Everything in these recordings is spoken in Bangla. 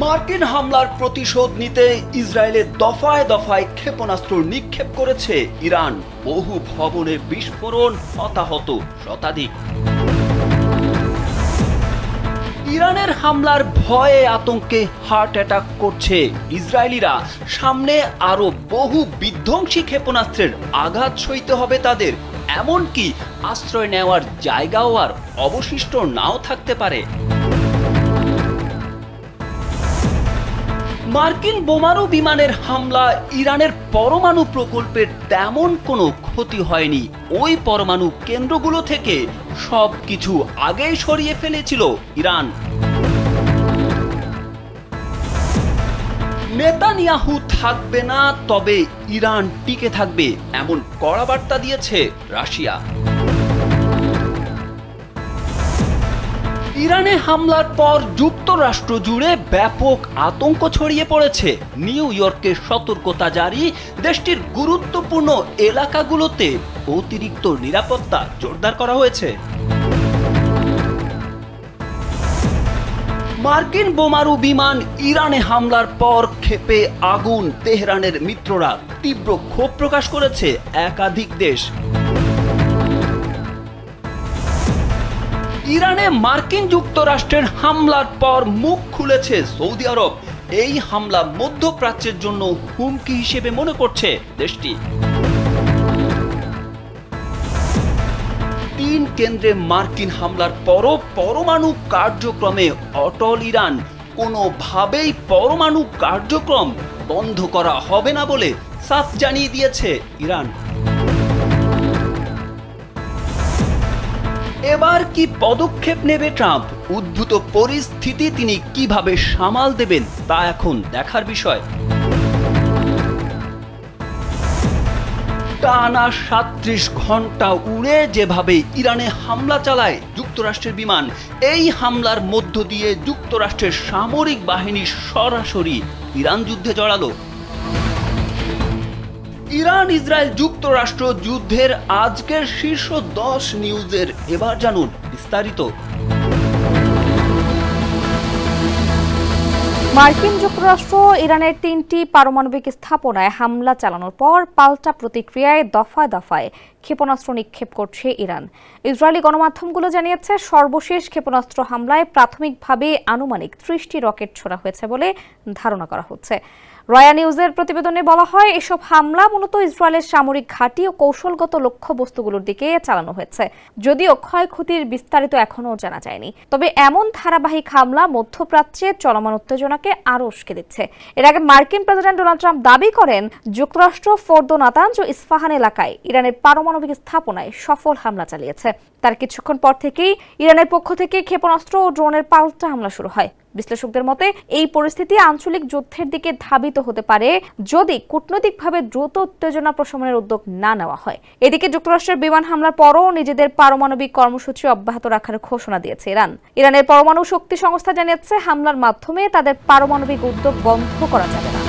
মার্কিন হামলার প্রতিশোধ নিতে ইসরায়েলে দফায় দফায় ক্ষেপণাস্ত্র নিক্ষেপ করেছে ইরান। বহু ভবনে বিস্ফোরণ, হতাহত শতাধিক। ইরানের হামলার ভয়ে আতঙ্কে হার্ট অ্যাটাক করছে ইসরায়েলিরা। সামনে আরো বহু বিধ্বংসী ক্ষেপণাস্ত্রের আঘাত সইতে হবে তাদের। এমনকি আশ্রয় নেওয়ার জায়গাও আর অবশিষ্ট নাও থাকতে পারে। মার্কিন বোমারু বিমানের হামলা ইরানের পরমাণু প্রকল্পের তেমন কোনো ক্ষতি হয়নি। ওই পরমাণু কেন্দ্রগুলো থেকে সবকিছু আগেই সরিয়ে ফেলেছিল ইরান। নেতানিয়াহু থাকবে না, তবে ইরান টিকে থাকবে, এমন কড়া বার্তা দিয়েছে রাশিয়া। ইরানে হামলার পর যুক্তরাষ্ট্র জুড়ে ব্যাপক আতঙ্ক ছড়িয়ে পড়েছে। নিউ ইয়র্কে সতর্কতা জারি, দেশটির গুরুত্বপূর্ণ এলাকাগুলোতে অতিরিক্ত নিরাপত্তা জোরদার করা হয়েছে। মার্কিন বোমারু বিমান ইরানে হামলার পর ক্ষেপে আগুন তেহরানের মিত্ররা। তীব্র ক্ষোভ প্রকাশ করেছে একাধিক দেশ। ইরানে মার্কিন যুক্তরাষ্ট্রের হামলার পর মুখ খুলেছে সৌদি আরব। এই হামলা মধ্যপ্রাচ্যের জন্য হুমকি হিসেবে মনে করছে দেশটি। 3 কেন্দ্রে মার্কিন হামলার পরও পরমাণু কার্যক্রমে অটল ইরান। কোনোভাবেই পরমাণু কার্যক্রম বন্ধ করা হবে না বলে সাফ জানিয়ে দিয়েছে ইরান। এবার কি পদক্ষেপ নেবে ট্রাম্প? উদ্ভূত পরিস্থিতি তিনি কিভাবে সামাল দেবেন তা এখন দেখার বিষয়। টানা 37 ঘন্টা উড়ে যেভাবে ইরানে হামলা চালায় যুক্তরাষ্ট্রের বিমান, এই হামলার মধ্য দিয়ে যুক্তরাষ্ট্রের সামরিক বাহিনী সরাসরি ইরান যুদ্ধে জড়ালো। ইরান ইসরায়েল যুক্তরাষ্ট্র যুদ্ধের আজকের শীর্ষ 10 নিউজের এবার জানুন বিস্তারিত। মার্কিন যুক্তরাষ্ট্র ইরানের 3টি পারমাণবিক স্থাপনায় হামলা চালানোর পর পাল্টা প্রতিক্রিয়ায় দফায় দফায় ক্ষেপণাস্ত্র নিক্ষেপ করছে ইরান। ইসরায়েলি গণমাধ্যমগুলো জানিয়েছে সর্বশেষ ক্ষেপণাস্ত্র হামলায় প্রাথমিকভাবে আনুমানিক 30টি রকেট ছোড়া হয়েছে বলে ধারণা করা হচ্ছে। রয়া নিউজের প্রতিবেদনে বলা হয়, এসব হামলা মূলত ইসরায়েলের সামরিক ঘাঁটি ও কৌশলগত লক্ষ্যবস্তুগুলোর দিকে চালানো হয়েছে। যদিও ক্ষয়ক্ষতির বিস্তারিত এখনও জানা যায়নি। তবে এমন ধারাবাহিক হামলা মধ্যপ্রাচ্যে চলমান উত্তেজনাকে আরও উস্কে দিচ্ছে। এর আগে মার্কিন প্রেসিডেন্ট ডোনাল্ড ট্রাম্প দাবি করেন, যুক্তরাষ্ট্র ফোর্দো নাতানজ ও ইস্পাহান এলাকায় ইরানের পারমাণবিক স্থাপনায় সফল হামলা চালিয়েছে। তার কিছুক্ষণ পর থেকেই ইরানের পক্ষ থেকে ক্ষেপণাস্ত্র ও ড্রোনের পাল্টা হামলা শুরু হয়। বিশ্লেষকদের মতে এই পরিস্থিতি আঞ্চলিক যুদ্ধের দিকে ধাবিত হতে পারে যদি কূটনৈতিকভাবে দ্রুত উত্তেজনা প্রশমনের উদ্যোগ না নেওয়া হয়। এদিকে যুক্তরাষ্ট্রের বিমান হামলার পরও নিজেদের পারমাণবিক কর্মসূচি অব্যাহত রাখার ঘোষণা দিয়েছে ইরান। ইরানের পরমাণু শক্তি সংস্থা জানিয়েছে, হামলার মাধ্যমে তাদের পারমাণবিক উদ্যোগ বন্ধ করা যাবে না।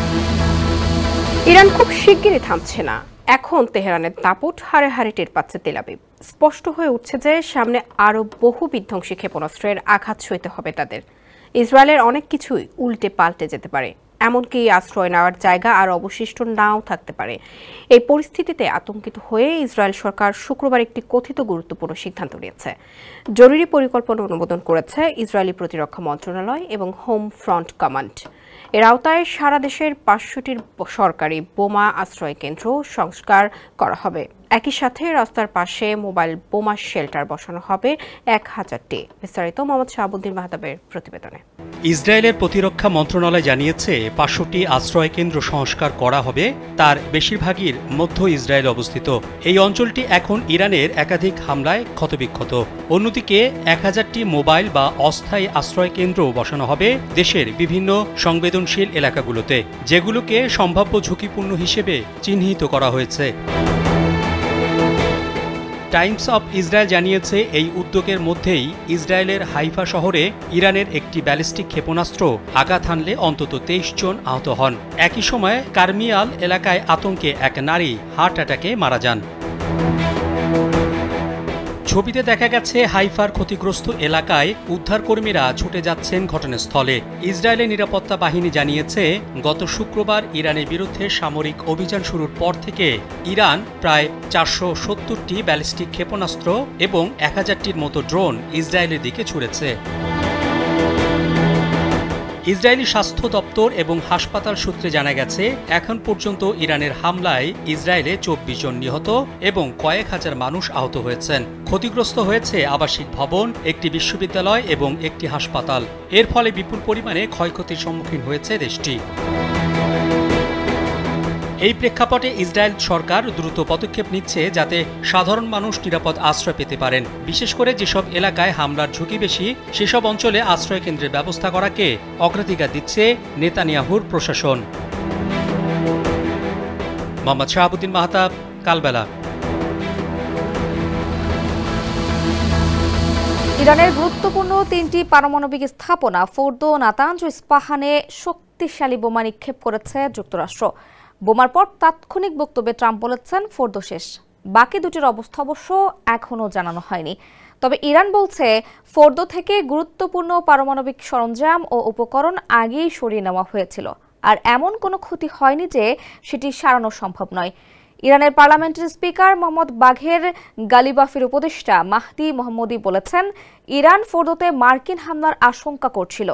ইরান খুব শিগগিরই থামছে না। এখন তেহরানের দাপট হাড়ে হাড়ে টের পাচ্ছে তেল আবিব। স্পষ্ট হয়ে উঠছে যে সামনে আরও বহু বিধ্বংসী ক্ষেপণাস্ত্রের আঘাত সইতে হবে তাদের। ইসরায়েলের অনেক কিছুই উল্টে পাল্টে যেতে পারে, এমনকি আশ্রয় নেওয়ার জায়গা আর অবশিষ্ট নাও থাকতে পারে। এই পরিস্থিতিতে আতঙ্কিত হয়ে ইসরায়েল সরকার শুক্রবার একটি কথিত গুরুত্বপূর্ণ সিদ্ধান্ত নিয়েছে। জরুরি পরিকল্পনা অনুমোদন করেছে ইসরায়েলি প্রতিরক্ষা মন্ত্রণালয় এবং হোম ফ্রন্ট কমান্ড। এর আওতায় সারা দেশের 500টির সরকারি বোমা আশ্রয় কেন্দ্র সংস্কার করা হবে। একই সাথে রাস্তার পাশে মোবাইল বোমা শেল্টার বসানো হবে 1000টি। বিস্তারিত মোহাম্মদ শাহাবুদ্দিন মাহতাবের প্রতিবেদনে। ইসরায়েলের প্রতিরক্ষা মন্ত্রণালয় জানিয়েছে 500টি আশ্রয় কেন্দ্র সংস্কার করা হবে, তার বেশিরভাগই মধ্য ইসরায়েল অবস্থিত। এই অঞ্চলটি এখন ইরানের একাধিক হামলায় ক্ষতবিক্ষত। অন্যদিকে 1000টি মোবাইল বা অস্থায়ী আশ্রয় কেন্দ্র বসানো হবে দেশের বিভিন্ন সংবেদনশীল এলাকাগুলোতে, যেগুলোকে সম্ভাব্য ঝুঁকিপূর্ণ হিসেবে চিহ্নিত করা হয়েছে। টাইমস অফ ইসরায়েল জানিয়েছে, এই উদ্যোগের মধ্যেই ইসরায়েলের হাইফা শহরে ইরানের একটি ব্যালিস্টিক ক্ষেপণাস্ত্র আঘাত হানলে অন্তত 23 জন আহত হন। একই সময়ে কারমিয়াল এলাকায় আতঙ্কে এক নারী হার্ট অ্যাটাকে মারা যান। ছবিতে দেখা গেছে হাইফার ক্ষতিগ্রস্ত এলাকায় উদ্ধারকর্মীরা ছুটে যাচ্ছেন ঘটনাস্থলে। ইসরায়েলের নিরাপত্তা বাহিনী জানিয়েছে, গত শুক্রবার ইরানের বিরুদ্ধে সামরিক অভিযান শুরুর পর থেকে ইরান প্রায় 470টি ব্যালিস্টিক ক্ষেপণাস্ত্র এবং 1000টির মতো ড্রোন ইসরায়েলের দিকে ছুড়েছে। ইসরায়েলি স্বাস্থ্য দপ্তর এবং হাসপাতাল সূত্রে জানা গেছে, এখন পর্যন্ত ইরানের হামলায় ইসরায়েলে 24 জন নিহত এবং কয়েক হাজার মানুষ আহত হয়েছেন। ক্ষতিগ্রস্ত হয়েছে আবাসিক ভবন, একটি বিশ্ববিদ্যালয় এবং একটি হাসপাতাল। এর ফলে বিপুল পরিমাণে ক্ষয়ক্ষতির সম্মুখীন হয়েছে দেশটি। এই প্রেক্ষাপটে ইসরায়েল সরকার দ্রুত পদক্ষেপ নিচ্ছে যাতে সাধারণ মানুষ নিরাপদ আশ্রয় পেতে পারেন। বিশেষ করে যেসব এলাকায় হামলার ঝুঁকি বেশি সেসব অঞ্চলে আশ্রয় কেন্দ্রের ব্যবস্থা করাকে অগ্রাধিকার দিচ্ছে নেতানিয়াহুর প্রশাসন। মোহাম্মদ শাহাবুদ্দিন মাহতাব, কালবেলা। ইরানের গুরুত্বপূর্ণ 3টি পারমাণবিক স্থাপনা ফোর্দো, নাতাঞ্জ ও ইস্পাহানে শক্তিশালী বোমা নিক্ষেপ করেছে যুক্তরাষ্ট্র। বোমার পর তাৎক্ষণিক বক্তব্যে ট্রাম্প বলেছেন, ফোর্দো শেষ। বাকি দুটির অবস্থা অবশ্য এখনও জানানো হয়নি। তবে ইরান বলছে, ফোর্দো থেকে গুরুত্বপূর্ণ পারমাণবিক সরঞ্জাম ও উপকরণ আগেই সরিয়ে নেওয়া হয়েছিল, আর এমন কোনো ক্ষতি হয়নি যে সেটি সারানো সম্ভব নয়। ইরানের পার্লামেন্টের স্পিকার মোহাম্মদ বাঘের গালিবাফের উপদেষ্টা মাহদি মোহাম্মদী বলেছেন, ইরান ফোর্দোতে মার্কিন হামলার আশঙ্কা করছিল,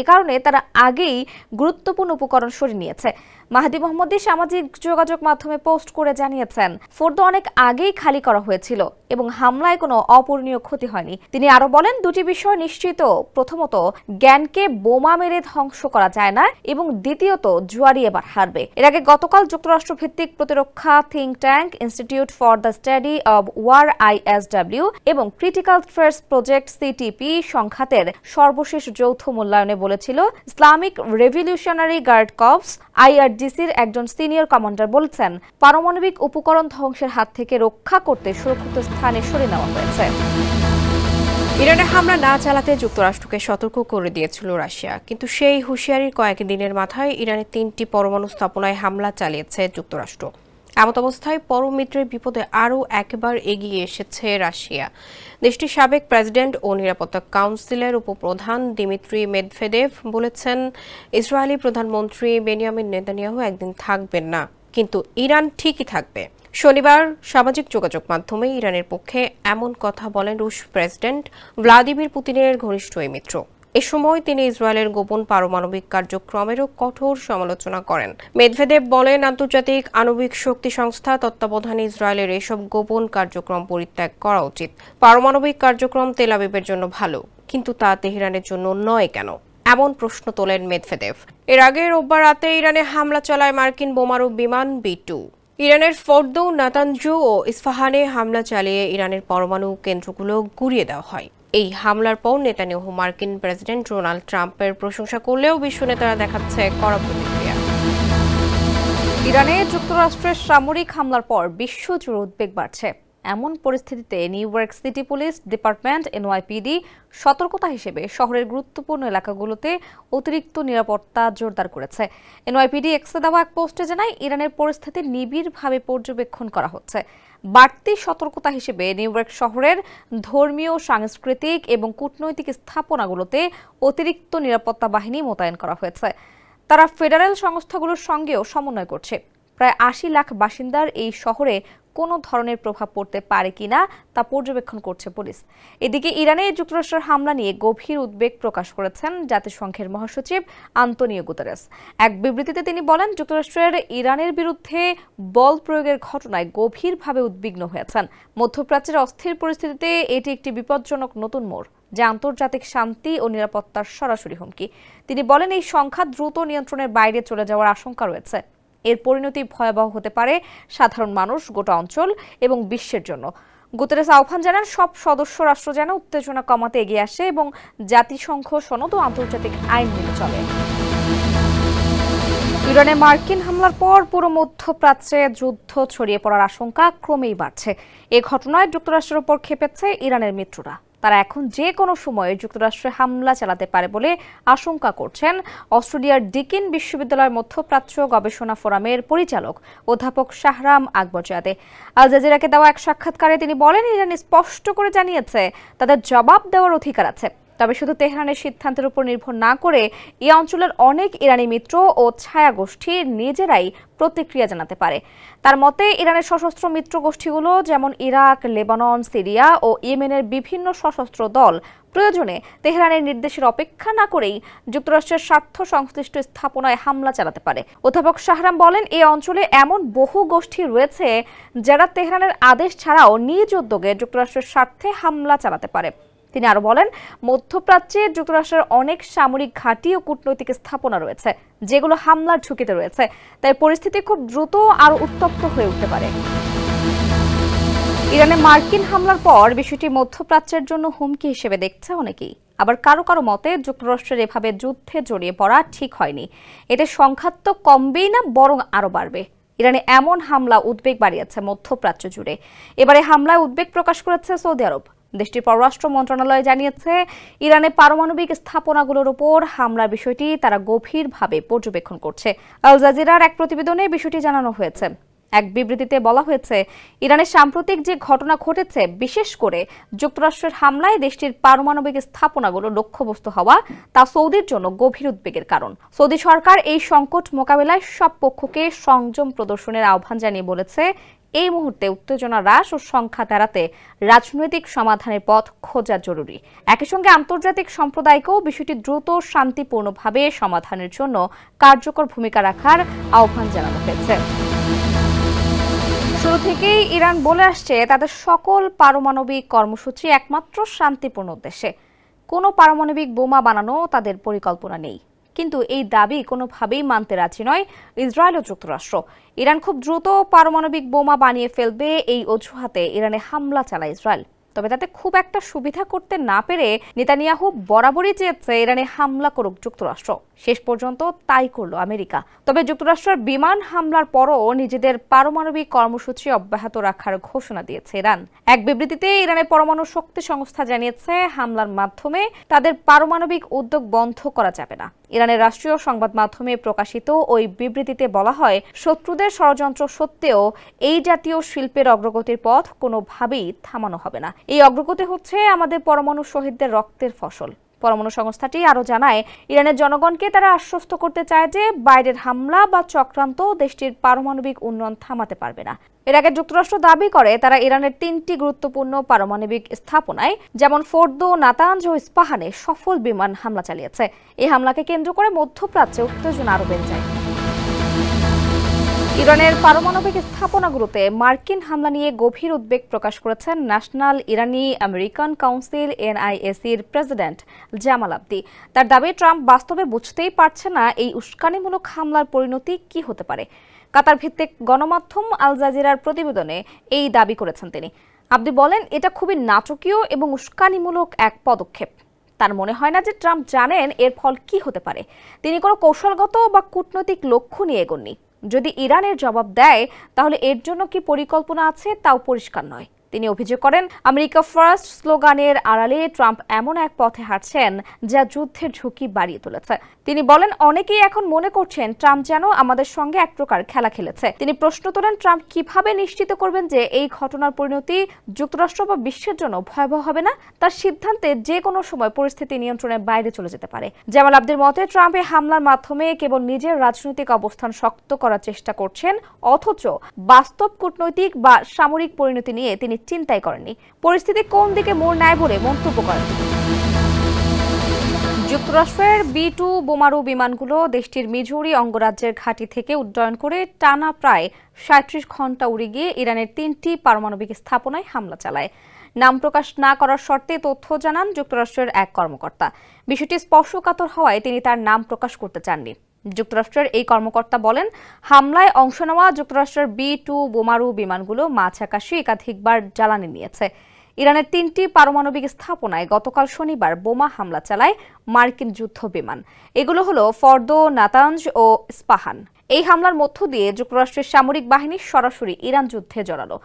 এ কারণে তারা আগেই গুরুত্বপূর্ণ উপকরণ সরিয়ে নিয়েছে। মাহদি মোহাম্মদী সামাজিক যোগাযোগ মাধ্যমে পোস্ট করে জানিয়েছেন, ফোর্দো অনেক আগেই খালি করা হয়েছিল এবং হামলায় কোনো অপূরণীয় ক্ষতি হয়নি। তিনি আরো বলেন, দুটি বিষয় নিশ্চিত, প্রথমত জ্ঞানকে বোমা মেরে ধ্বংস করা যায় না এবং দ্বিতীয়ত জুয়ারি এবার হারবে। এর আগে গতকাল যুক্তরাষ্ট্র ভিত্তিক প্রতিরক্ষা think tank institute for the study of war ISW এবং ক্রিটিক্যাল থ্রেটস প্রজেক্ট CTP সংঘাতের সর্বশেষ যৌথ মূল্যায়নে বলেছিল, ইসলামিক রেভলিউশনারি গার্ড কর্পস IRGCর একজন সিনিয়র কমান্ডার বলছেন, পারমাণবিক উপকরণ ধ্বংসের হাত থেকে রক্ষা করতে সুরক্ষিত স্থানে সরিয়ে নেওয়া হয়েছে। ইরানে হামলা না চালাতে যুক্তরাষ্ট্রকে সতর্ক করে দিয়েছিল রাশিয়া, কিন্তু সেই হুঁশিয়ারির কয়েক দিনের মাথায় ইরানের 3টি পরমাণু স্থাপনায় হামলা চালিয়েছে যুক্তরাষ্ট্র। এমত অবস্থায় পরম মিত্রের বিপদে আরও একবার এগিয়ে এসেছে রাশিয়া। দেশটির সাবেক প্রেসিডেন্ট ও নিরাপত্তা কাউন্সিলের উপপ্রধান দিমিত্রি মেদভেদেভ বলেছেন, ইসরায়েলি প্রধানমন্ত্রী বেনিয়ামিন নেতানিয়াহু একদিন থাকবেন না, কিন্তু ইরান ঠিকই থাকবে। শনিবার সামাজিক যোগাযোগ মাধ্যমে ইরানের পক্ষে এমন কথা বলেন রুশ প্রেসিডেন্ট ভ্লাদিমির পুতিনের ঘনিষ্ঠ এই মিত্র। এ সময় তিনি ইসরায়েলের গোপন পারমাণবিক কার্যক্রমেরও কঠোর সমালোচনা করেন। মেদভেদেভ বলেন, আন্তর্জাতিক আণবিক শক্তি সংস্থা তত্ত্বাবধানে ইসরায়েলের এসব গোপন কার্যক্রম পরিত্যাগ করা উচিত। পারমাণবিক কার্যক্রম তেল আবিবের জন্য ভালো, কিন্তু তা তেহরানের জন্য নয় কেন? এমন প্রশ্ন তোলেন মেদভেদেভ। এর আগে রোববার রাতে ইরানে হামলা চালায় মার্কিন বোমারু বিমান B-2। ইরানের ফোর্দো, নাতাঞ্জ ও ইস্পাহানে হামলা চালিয়ে ইরানের পরমাণু কেন্দ্রগুলো গুঁড়িয়ে দেওয়া হয়। এই হামলার পর নেতানিয়াহু মার্কিন প্রেসিডেন্ট ডোনাল্ড ট্রাম্পের প্রশংসা করলেও বিশ্ব নেতারা দেখাচ্ছে কড়া প্রতিক্রিয়া। ইরানে যুক্তরাষ্ট্রের সামরিক হামলার পর বিশ্বজুড়ে উদ্বেগ বাড়ছে। এমন পরিস্থিতিতে new York city police department NYPD সতর্কতা হিসেবে শহরের গুরুত্বপূর্ণ এলাকাগুলোতে অতিরিক্ত নিরাপত্তা জোরদার করেছে। NYPD এক্সে দেওয়া এক পোস্টে জানায়, ইরানের পরিস্থিতি নিবিড়ভাবে পর্যবেক্ষণ করা হচ্ছে। বাড়তি সতর্কতা হিসেবে নিউ ইয়র্ক শহরের ধর্মীয়, সাংস্কৃতিক এবং কূটনৈতিক স্থাপনাগুলোতে অতিরিক্ত নিরাপত্তা বাহিনী মোতায়েন করা হয়েছে। তারা ফেডারেল সংস্থাগুলোর সঙ্গেও সমন্বয় করছে। প্রায় 80 লাখ বাসিন্দার এই শহরে কোনো ধরনের প্রভাব পড়তে পারে কিনা তা পর্যবেক্ষণ করছে পুলিশ। এদিকে ইরানে যুক্তরাষ্ট্রের হামলা নিয়ে গভীর উদ্বেগ প্রকাশ করেছেন জাতিসংঘের মহাসচিব আন্তোনিও গুতেরেস। এক বিবৃতিতে তিনি বলেন, যুক্তরাষ্ট্রের ইরানের বিরুদ্ধে বল প্রয়োগের ঘটনায় গভীরভাবে উদ্বিগ্ন হয়েছেন। মধ্যপ্রাচ্যের অস্থির পরিস্থিতিতে এটি একটি বিপজ্জনক নতুন মোড়, যা আন্তর্জাতিক শান্তি ও নিরাপত্তার সরাসরি হুমকি। তিনি বলেন, এই সংখ্যা দ্রুত নিয়ন্ত্রণের বাইরে চলে যাওয়ার আশঙ্কা রয়েছে। এর পরিণতি ভয়াবহ হতে পারে সাধারণ মানুষ, গোটা অঞ্চল এবং বিশ্বের জন্য। গুতেরেস আহ্বান জানান, সব সদস্য রাষ্ট্র যেন উত্তেজনা কমাতে এগিয়ে আসে এবং জাতিসংঘ সনদ ও আন্তর্জাতিক আইন মেনে চলে। ইরানে মার্কিন হামলার পর পুরো মধ্যপ্রাচ্যে যুদ্ধ ছড়িয়ে পড়ার আশঙ্কা ক্রমেই বাড়ছে। এ ঘটনায় যুক্তরাষ্ট্রের উপর ক্ষেপেছে ইরানের মিত্ররা। তারা এখন যে কোনো সময়ে যুক্তরাষ্ট্রে হামলা চালাতে পারে বলে আশঙ্কা করছেন অস্ট্রেলিয়ার ডিকিন বিশ্ববিদ্যালয়ের মধ্যপ্রাচ্য গবেষণা ফোরামের পরিচালক অধ্যাপক শাহরাম আকবরজাদে। আল জাজিরাকে দেওয়া এক সাক্ষাৎকারে তিনি বলেন, ইরান স্পষ্ট করে জানিয়েছে তাদের জবাব দেওয়ার অধিকার আছে, তবে শুধু তেহরানের সিদ্ধান্তের উপর নির্ভর না করে এই অঞ্চলের অনেক ইরানি মিত্র ও ছায়া গোষ্ঠী নিজেরাই প্রতিক্রিয়া জানাতে পারে। তার মতে ইরানের সশস্ত্র মিত্র গোষ্ঠীগুলো যেমন ইরাক, লেবানন, সিরিয়া ও ইয়েমেনের বিভিন্ন সশস্ত্র দল প্রয়োজনে তেহরানের নির্দেশের অপেক্ষা না করেই যুক্তরাষ্ট্রের স্বার্থ সংশ্লিষ্ট স্থাপনায় হামলা চালাতে পারে। অধ্যাপক শাহরাম বলেন, এই অঞ্চলে এমন বহু গোষ্ঠী রয়েছে যারা তেহরানের আদেশ ছাড়াও নিজ উদ্যোগে যুক্তরাষ্ট্রের স্বার্থে হামলা চালাতে পারে। তিনি আরো বলেন, মধ্যপ্রাচ্যে যুক্তরাষ্ট্রের অনেক সামরিক ঘাঁটি ও কূটনৈতিক স্থাপনা রয়েছে যেগুলো হামলার ঝুঁকিতে রয়েছে, তাই পরিস্থিতি খুব দ্রুত আরো উত্তপ্ত হয়ে উঠতে পারে। ইরানে মার্কিন হামলার পর বিষয়টি মধ্যপ্রাচ্যের জন্য হুমকি হিসেবে দেখছে অনেকেই। আবার কারো কারো মতে যুক্তরাষ্ট্রের এভাবে যুদ্ধে জড়িয়ে পড়া ঠিক হয়নি, এতে সংঘাত তো কমবেই না, বরং আরো বাড়বে। ইরানে এমন হামলা উদ্বেগ বাড়িয়েছে মধ্যপ্রাচ্য জুড়ে। এবারে হামলায় উদ্বেগ প্রকাশ করেছে সৌদি আরব। দেশটির পররাষ্ট্র মন্ত্রণালয় জানিয়েছে, ইরানে পারমাণবিক স্থাপনাগুলোর উপর হামলার বিষয়টি তারা গভীরভাবে পর্যবেক্ষণ করছে। আল জাজিরার এক প্রতিবেদনে বিষয়টি জানানো হয়েছে। এক বিবৃতিতে বলা হয়েছে, ইরানের সাম্প্রতিক যে ঘটনা ঘটেছে, বিশেষ করে যুক্তরাষ্ট্রের হামলায় দেশটির পারমাণবিক স্থাপনাগুলো লক্ষ্যবস্তু হওয়া, তা সৌদির জন্য গভীর উদ্বেগের কারণ। সৌদি সরকার এই সংকট মোকাবেলায় সব পক্ষকে সংযম প্রদর্শনের আহ্বান জানিয়ে বলেছে, এই মুহূর্তে উত্তেজনা হ্রাস ও সংখ্যা এড়াতে রাজনৈতিক সমাধানের পথ খোঁজা জরুরি। একই সঙ্গে আন্তর্জাতিক সম্প্রদায়কেও বিষয়টি দ্রুত শান্তিপূর্ণভাবে সমাধানের জন্য কার্যকর ভূমিকা রাখার আহ্বান জানানো হয়েছে। শুরু থেকেই ইরান বলে আসছে, তাদের সকল পারমাণবিক কর্মসূচি একমাত্র শান্তিপূর্ণ উদ্দেশ্যে। কোনো পারমাণবিক বোমা বানানো তাদের পরিকল্পনা নেই। কিন্তু এই দাবি কোনোভাবেই মানতে রাজি নয় ইসরায়েল ও যুক্তরাষ্ট্র। ইরান খুব দ্রুত পারমাণবিক বোমা বানিয়ে ফেলবে, এই অজুহাতে ইরানে হামলা চালায় ইসরায়েল। তবে তাতে খুব একটা সুবিধা করতে না পেরে নেতানিয়াহু বরাবরই চেয়েছে ইরানে হামলা করুক যুক্তরাষ্ট্র। শেষ পর্যন্ত তাই করল আমেরিকা। তবে যুক্তরাষ্ট্রের বিমান হামলার পরও নিজেদের পারমাণবিক কর্মসূচি অব্যাহত রাখার ঘোষণা দিয়েছে ইরান। এক বিবৃতিতে ইরানের পরমাণু শক্তি সংস্থা জানিয়েছে, হামলার মাধ্যমে তাদের পারমাণবিক উদ্যোগ বন্ধ করা যাবে না। ইরানের রাষ্ট্রীয় সংবাদ মাধ্যমে প্রকাশিত ওই বিবৃতিতে বলা হয়, শত্রুদের ষড়যন্ত্র সত্ত্বেও এই জাতীয় শিল্পের অগ্রগতির পথ কোনোভাবেই থামানো হবে না। এই অগ্রগতি হচ্ছে আমাদের পরমাণু শহীদদের রক্তের ফসল। পরমাণু সংস্থাটি আরও জানায়, ইরানের জনগণকে তারা আশ্বস্ত করতে চায় যে বাইরের হামলা বা চক্রান্ত দেশটির পারমাণবিক উন্নয়ন থামাতে পারবে না। এর আগে যুক্তরাষ্ট্র দাবি করে তারা ইরানের 3টি গুরুত্বপূর্ণ পারমাণবিক স্থাপনায় যেমন ফোর্দো, নাতানজ ও ইস্পাহানে সফল বিমান হামলা চালিয়েছে। এই হামলাকে কেন্দ্র করে মধ্যপ্রাচ্যে উত্তেজনা আরও বেড়ে যায়। ইরানের পারমাণবিক স্থাপনাগুলোতে মার্কিন হামলা নিয়ে গভীর উদ্বেগ প্রকাশ করেছেন ন্যাশনাল ইরানি আমেরিকান কাউন্সিল NIAC-র প্রেসিডেন্ট জামাল আবদি। তার দাবি, ট্রাম্প বাস্তবে বুঝতেই পারছে না এই উস্কানিমূলক হামলার পরিণতি কি হতে পারে। কাতার ভিত্তিক গণমাধ্যম আল জাজিরার প্রতিবেদনে এই দাবি করেছেন তিনি। আবদি বলেন, এটা খুবই নাটকীয় এবং উস্কানিমূলক এক পদক্ষেপ। তার মনে হয় না যে ট্রাম্প জানেন এর ফল কি হতে পারে। তিনি কোনো কৌশলগত বা কূটনৈতিক লক্ষ্য নিয়ে এগোননি। যদি ইরানের জবাব দেয়, তাহলে এর জন্য কি পরিকল্পনা আছে তাও পরিষ্কার নয়। তিনি অভিযোগ করেন, আমেরিকা ফার্স্ট স্লোগানের আড়ালে ট্রাম্প এমন এক পথে হাঁটছেন যা যুদ্ধের ঝুঁকি বাড়িয়ে তুলেছে। তিনি বলেন, অনেকেই এখন মনে করছেন ট্রাম্প যেন আমাদের সঙ্গে এক প্রকার খেলা খেলেছে। তিনি প্রশ্ন তোলেন, ট্রাম্প কিভাবে নিশ্চিত করবেন যে এই ঘটনার পরিণতি যুক্তরাষ্ট্র বা বিশ্বের জন্য ভয়াবহ হবে না। তার সিদ্ধান্তে যে কোনো সময় পরিস্থিতি নিয়ন্ত্রণের বাইরে চলে যেতে পারে। জামাল আবদির মতে, ট্রাম্প এই হামলার মাধ্যমে কেবল নিজের রাজনৈতিক অবস্থান শক্ত করার চেষ্টা করছেন, অথচ বাস্তব কূটনৈতিক বা সামরিক পরিণতি নিয়ে তিনি চিন্তাই করেননি। পরিস্থিতি কোন দিকে মোড় নেয় বলে মন্তব্য করেন। যুক্তরাষ্ট্রের B-2 বোমারু বিমানগুলো দেশটির মিজুরি অঙ্গরাজ্যের ঘাঁটি থেকে উড্ডয়ন করে টানা প্রায় 37 ঘন্টা উড়ে গিয়ে ইরানের 3টি পারমাণবিক স্থাপনায় হামলা চালায়। নাম প্রকাশ না করার শর্তে তথ্য জানান যুক্তরাষ্ট্রের এক কর্মকর্তা। বিষয়টি স্পর্শকাতর হওয়ায় তিনি তার নাম প্রকাশ করতে চাননি। যুক্তরাষ্ট্রের এই কর্মকর্তা বলেন, হামলায় অংশ নেওয়া যুক্তরাষ্ট্রের B-2 বোমারু বিমানগুলো মাঝ আকাশে একাধিকবার জ্বালানি নিয়েছে। ইরানের 3টি পারমাণবিক স্থাপনায় গতকাল শনিবার বোমা হামলা চালায় মার্কিন যুদ্ধ বিমান। এগুলো হলো ফর্দো, নাতানজ ও ইস্পাহান। এই হামলার মধ্য দিয়ে যুক্তরাষ্ট্রের সামরিক বাহিনী সরাসরি ইরান যুদ্ধে জড়ালো।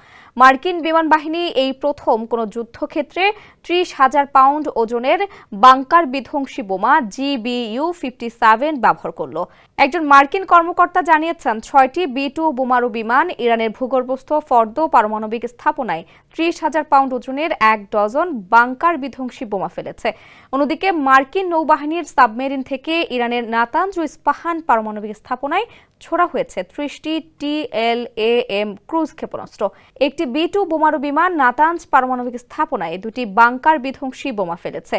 মার্কিন বিমান বাহিনী এই প্রথম কোনো যুদ্ধক্ষেত্রে 30,000 পাউন্ড ওজনের বাংকার বিধ্বংসী বোমা GBU-57 ব্যবহার করল। একজন মার্কিন কর্মকর্তা জানিয়েছেন 6টি B-2 বোমারু বিমান ইরানের ভূগর্ভস্থ ফর্দো পারমাণবিক স্থাপনায় 30,000 পাউন্ড ওজনের 1 ডজন বাংকার বিধ্বংসী বোমা ফেলেছে। অন্যদিকে মার্কিন নৌবাহিনীর সাবমেরিন থেকে ইরানের নাতানজ ও ইস্পাহান পারমাণবিক স্থাপনায় ছোড়া হয়েছে 30টি TLAM ক্রুজ ক্ষেপণাস্ত্র। একটি B-2 বোমারু বিমান নাতানজ পারমাণবিক স্থাপনায় 2টি বাংকার বিধ্বংসী বোমা ফেলেছে।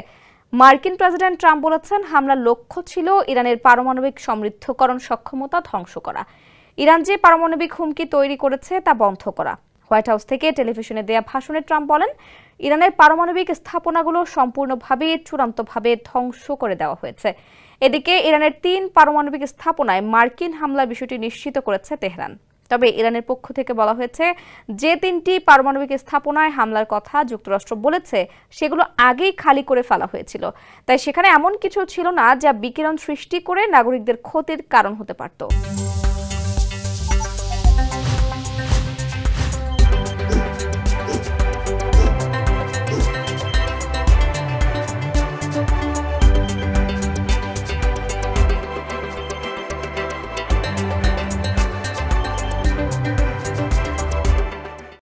মার্কিন প্রেসিডেন্ট ট্রাম্প বলেছেন হামলার লক্ষ্য ছিল ইরানের পারমাণবিক সমৃদ্ধকরণ সক্ষমতা ধ্বংস করা। ইরান যে পারমাণবিক হুমকি তৈরি করেছে তা বন্ধ করা। হোয়াইট হাউস থেকে টেলিভিশনে দেয়া ভাষণে ট্রাম্প বলেন, ইরানের পারমাণবিক স্থাপনাগুলো সম্পূর্ণভাবে চূড়ান্তভাবে ধ্বংস করে দেওয়া হয়েছে। এদিকে ইরানের 3 পারমাণবিক স্থাপনায় মার্কিন হামলার বিষয়টি নিশ্চিত করেছে তেহরান। তবে ইরানের পক্ষ থেকে বলা হয়েছে যে 3টি পারমাণবিক স্থাপনায় হামলার কথা যুক্তরাষ্ট্র বলেছে সেগুলো আগেই খালি করে ফেলা হয়েছিল। তাই সেখানে এমন কিছু ছিল না যা বিকিরণ সৃষ্টি করে নাগরিকদের ক্ষতির কারণ হতে পারত।